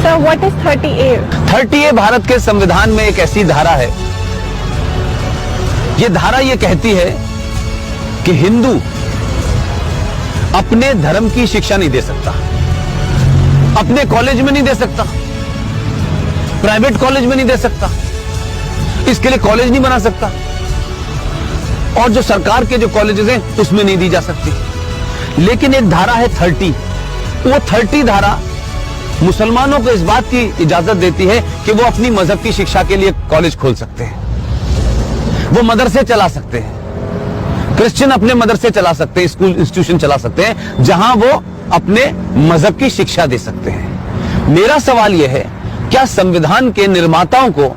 Sir what is 30A? 30A Bharat के संविधान में एक ऐसी धारा है, ये धारा ये कहती है कि हिंदू अपने धर्म की शिक्षा नहीं दे सकता, अपने कॉलेज में नहीं दे सकता, प्राइवेट कॉलेज में नहीं दे सकता, इसके लिए कॉलेज नहीं बना सकता, और जो सरकार के जो कॉलेजेस हैं उसमें नहीं दी जा सकती। लेकिन एक धारा है 30, वो 30 धारा मुसलमानों को इस बात की इजाजत देती है कि वो अपनी मजहब की शिक्षा के लिए कॉलेज खोल सकते हैं, वो मदरसे चला सकते हैं, क्रिश्चियन अपने मदरसे चला सकते हैं, स्कूल इंस्टीट्यूशन चला सकते हैं जहां वो अपने मजहब की शिक्षा दे सकते हैं। मेरा सवाल यह है, क्या संविधान के निर्माताओं को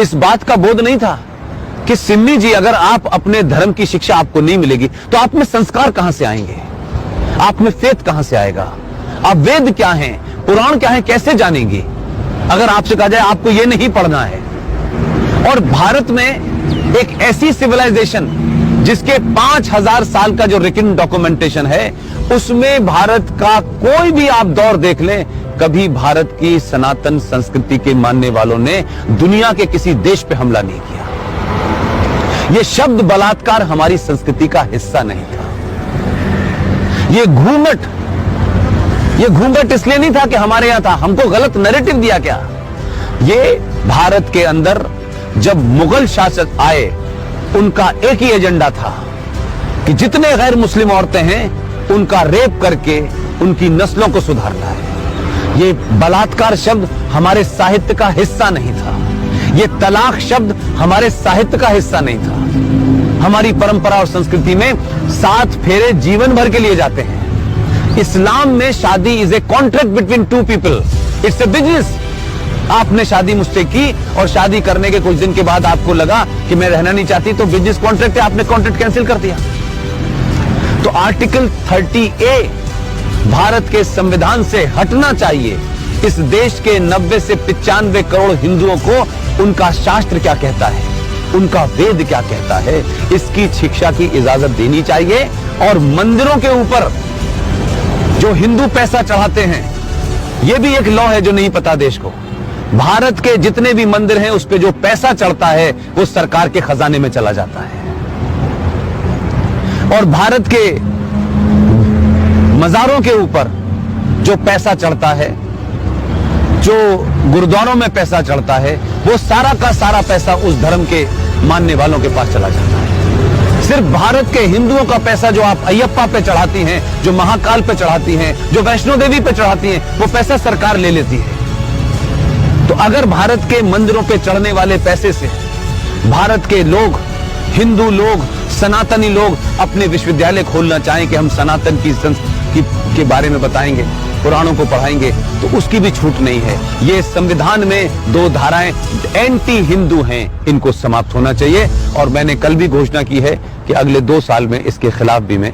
इस बात का बोध नहीं था कि सिन्नी जी, अगर आप अपने धर्म की शिक्षा आपको नहीं मिलेगी तो आप में संस्कार कहां से आएंगे, आप में फेथ कहां से आएगा, आप वेद क्या हैं, पुराण क्या है, कैसे जानेंगे अगर आपसे कहा जाए आपको यह नहीं पढ़ना है। और भारत में एक ऐसी सिविलाइजेशन जिसके 5000 साल का जो रिटन डॉक्यूमेंटेशन है, उसमें भारत का कोई भी आप दौर देख लें, कभी भारत की सनातन संस्कृति के मानने वालों ने दुनिया के किसी देश पे हमला नहीं किया। यह शब्द बलात्कार हमारी संस्कृति का हिस्सा नहीं था। ये घूंघट इसलिए नहीं था कि हमारे यहां था, हमको गलत नैरेटिव दिया क्या। ये भारत के अंदर जब मुगल शासक आए, उनका एक ही एजेंडा था कि जितने गैर मुस्लिम औरतें हैं उनका रेप करके उनकी नस्लों को सुधारना है। ये बलात्कार शब्द हमारे साहित्य का हिस्सा नहीं था, ये तलाक शब्द हमारे साहित्य का हिस्सा नहीं था। हमारी परंपरा और संस्कृति में 7 फेरे जीवन भर के लिए जाते हैं। इस्लाम में शादी is a contract between 2 people, it's a business. आपने शादी मुझसे की और शादी करने के कुछ दिन के बाद आपको लगा कि मैं रहना नहीं चाहती, तो बिजनेस कॉन्ट्रैक्ट है, आपने कॉन्ट्रैक्ट कैंसिल कर दिया। तो आर्टिकल 30A भारत के संविधान से हटना चाहिए। इस देश के 90 से 95 करोड़ हिंदुओं को उनका शास्त्र क्या कहता है, उनका वेद क्या कहता है, इसकी शिक्षा की इजाजत देनी चाहिए। और मंदिरों के ऊपर जो हिंदू पैसा चढ़ाते हैं, यह भी एक लॉ है जो नहीं पता देश को। भारत के जितने भी मंदिर हैं उस पे जो पैसा चढ़ता है वो सरकार के खजाने में चला जाता है। और भारत के मजारों के ऊपर जो पैसा चढ़ता है, जो गुरुद्वारों में पैसा चढ़ता है, वो सारा का सारा पैसा उस धर्म के मानने वालों के पास चला जाता है। सिर्फ भारत के हिंदुओं का पैसा जो आप अयप्पा पे चढ़ाती हैं, जो महाकाल पे चढ़ाती हैं, जो वैष्णो देवी पे चढ़ाती हैं, वो पैसा सरकार ले लेती है। तो अगर भारत के मंदिरों पे चढ़ने वाले पैसे से भारत के लोग, हिंदू लोग, सनातनी लोग अपने विश्वविद्यालय खोलना चाहें कि हम सनातन की संस्कृति के बारे में बताएंगे, पुराणों को पढ़ाएंगे, तो उसकी भी छूट नहीं है। ये संविधान में 2 धाराएं एंटी हिंदू हैं, इनको समाप्त होना चाहिए। और मैंने कल भी घोषणा की है कि अगले 2 साल में इसके खिलाफ भी मैं